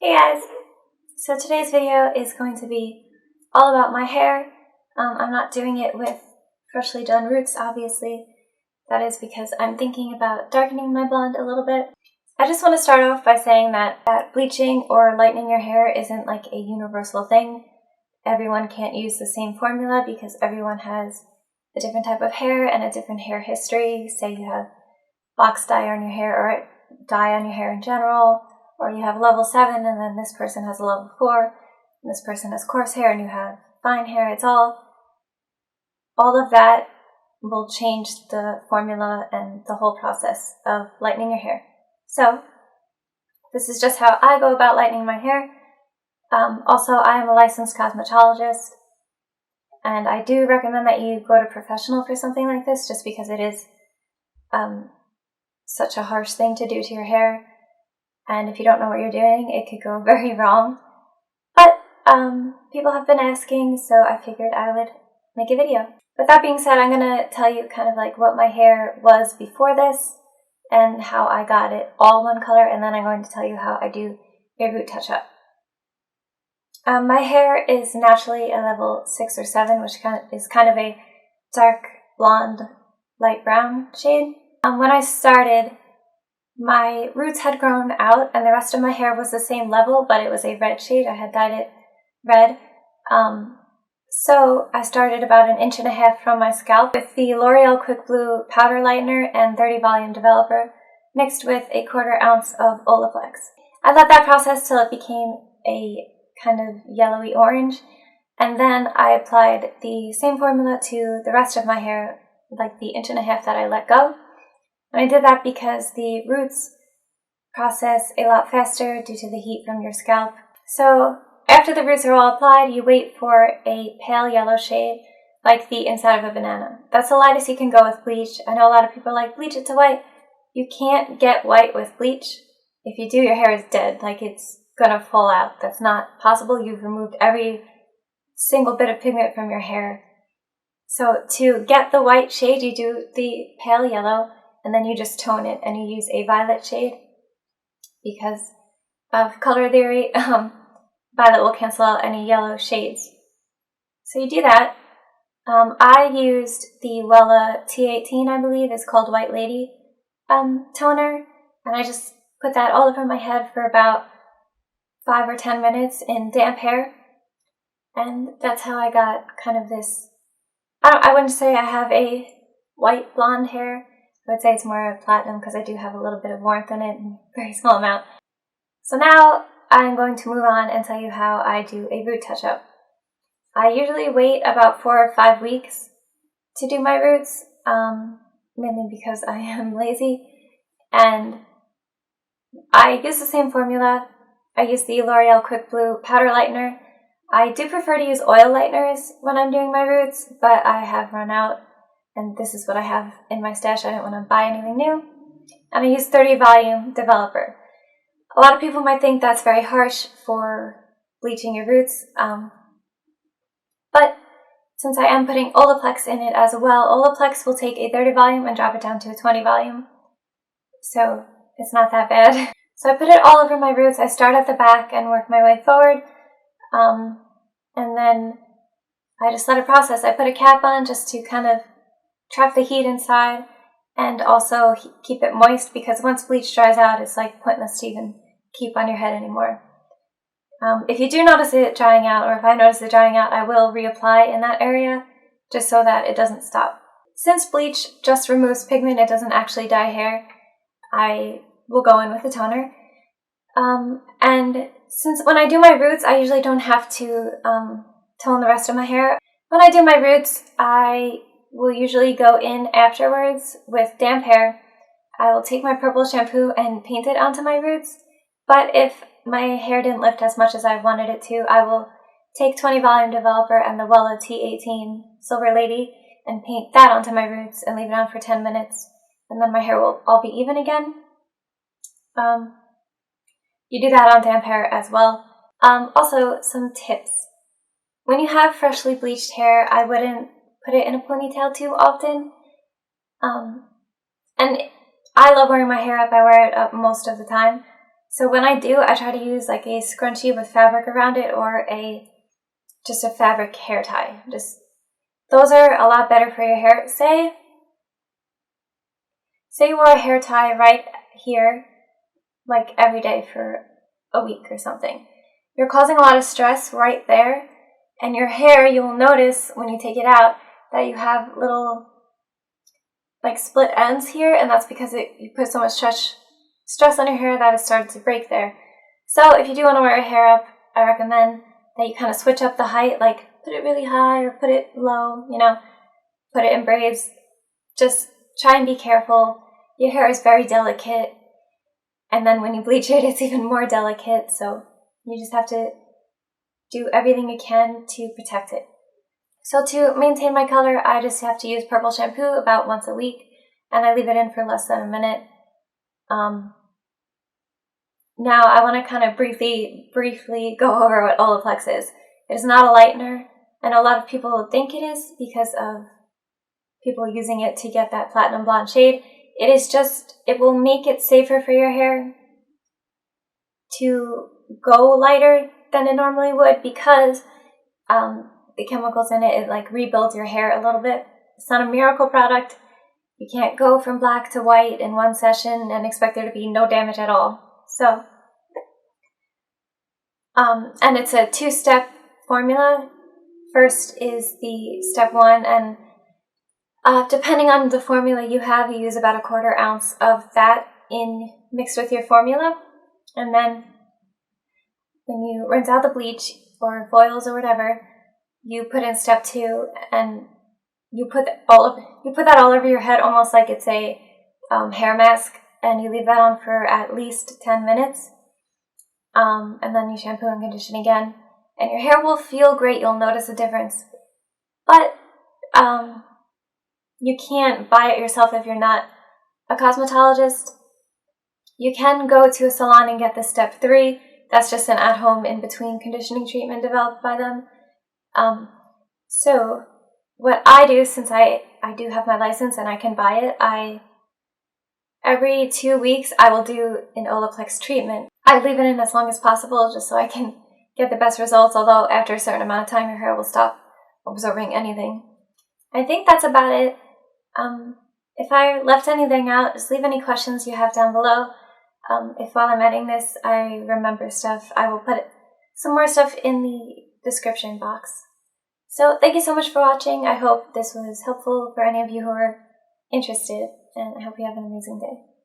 Hey guys! So today's video is going to be all about my hair. I'm not doing it with freshly done roots, obviously. That is because I'm thinking about darkening my blonde a little bit. I just want to start off by saying that bleaching or lightening your hair isn't like a universal thing. Everyone can't use the same formula because everyone has a different type of hair and a different hair history. Say you have box dye on your hair or dye on your hair in general, or you have level 7 and then this person has a level 4, and this person has coarse hair and you have fine hair. It's all of that will change the formula and the whole process of lightening your hair. So this is just how I go about lightening my hair. Also, I am a licensed cosmetologist, and I do recommend that you go to professional for something like this just because it is such a harsh thing to do to your hair. And if you don't know what you're doing, it could go very wrong. But people have been asking, so I figured I would make a video. With that being said, I'm going to tell you kind of like what my hair was before this and how I got it all one color, and then I'm going to tell you how I do a root touch-up. My hair is naturally a level 6 or 7, which is kind of a dark blonde, light brown shade. When I started, my roots had grown out and the rest of my hair was the same level, but it was a red shade. I had dyed it red. So I started about 1.5 inches from my scalp with the L'Oreal Quick Blue powder lightener and 30 volume developer mixed with 1/4 ounce of Olaplex. I let that process till it became a kind of yellowy orange, and then I applied the same formula to the rest of my hair, like the 1.5 inches that I let go. And I did that because the roots process a lot faster due to the heat from your scalp. So after the roots are all applied, you wait for a pale yellow shade, like the inside of a banana. That's the lightest you can go with bleach. I know a lot of people like bleach it to white. You can't get white with bleach. If you do, your hair is dead. Like, it's gonna fall out. That's not possible. You've removed every single bit of pigment from your hair. So to get the white shade, you do the pale yellow, and then you just tone it and you use a violet shade because of color theory. Violet will cancel out any yellow shades. So you do that. I used the Wella T18, I believe, it's called White Lady toner, and I just put that all over my head for about 5 or 10 minutes in damp hair, and that's how I got kind of this. I wouldn't say I have a white blonde hair. I would say it's more platinum because I do have a little bit of warmth in it, a very small amount. So now I'm going to move on and tell you how I do a root touch-up. I usually wait about 4 or 5 weeks to do my roots, mainly because I am lazy, and I use the same formula. I use the L'Oreal Quick Blue powder lightener. I do prefer to use oil lighteners when I'm doing my roots, but I have run out, and this is what I have in my stash. I didn't want to buy anything new. And I use 30 volume developer. A lot of people might think that's very harsh for bleaching your roots, but since I am putting Olaplex in it as well, Olaplex will take a 30 volume and drop it down to a 20 volume. So it's not that bad. So I put it all over my roots. I start at the back and work my way forward. And then I just let it process. I put a cap on just to kind of trap the heat inside and also keep it moist, because once bleach dries out, it's like pointless to even keep on your head anymore. If you do notice it drying out, or if I notice it drying out, I will reapply in that area just so that it doesn't stop. Since bleach just removes pigment, it doesn't actually dye hair, I will go in with a toner. And since when I do my roots, I usually don't have to tone the rest of my hair. When I do my roots, I will usually go in afterwards with damp hair. I will take my purple shampoo and paint it onto my roots. But if my hair didn't lift as much as I wanted it to, I will take 20 volume developer and the Wella T18 Silver Lady and paint that onto my roots and leave it on for 10 minutes. And then my hair will all be even again. You do that on damp hair as well. Also, some tips. When you have freshly bleached hair, I wouldn't put it in a ponytail too often. And I love wearing my hair up. I wear it up most of the time. So when I do, I try to use like a scrunchie with fabric around it or just a fabric hair tie. Those are a lot better for your hair. Say you wore a hair tie right here, like every day for a week or something. You're causing a lot of stress right there, and your hair, you will notice when you take it out that you have little like split ends here, and that's because you put so much stress on your hair that it started to break there. So if you do want to wear your hair up, I recommend that you kind of switch up the height, like put it really high or put it low, put it in braids. Just try and be careful. Your hair is very delicate, and then when you bleach it, it's even more delicate, so you just have to do everything you can to protect it. So to maintain my color, I just have to use purple shampoo about once a week, and I leave it in for less than a minute. Now I want to kind of briefly go over what Olaplex is. It is not a lightener, and a lot of people think it is because of people using it to get that platinum blonde shade. It is just, it will make it safer for your hair to go lighter than it normally would because the chemicals in it like rebuilds your hair a little bit. It's not a miracle product. You can't go from black to white in one session and expect there to be no damage at all. So, and it's a 2-step formula. First is the step 1, and depending on the formula you have, you use about 1/4 ounce of that mixed with your formula. And then when you rinse out the bleach or foils or whatever, you put in step 2, and you put that all over your head almost like it's a hair mask, and you leave that on for at least 10 minutes. And then you shampoo and condition again, and your hair will feel great. You'll notice a difference. But you can't buy it yourself if you're not a cosmetologist. You can go to a salon and get the step 3. That's just an at-home in-between conditioning treatment developed by them. So what I do, since I do have my license and I can buy it, every 2 weeks I will do an Olaplex treatment. I leave it in as long as possible just so I can get the best results, although after a certain amount of time your hair will stop absorbing anything. I think that's about it. If I left anything out, just leave any questions you have down below. If while I'm editing this I remember stuff, I will put some more stuff in the description box. So thank you so much for watching. I hope this was helpful for any of you who are interested, and I hope you have an amazing day.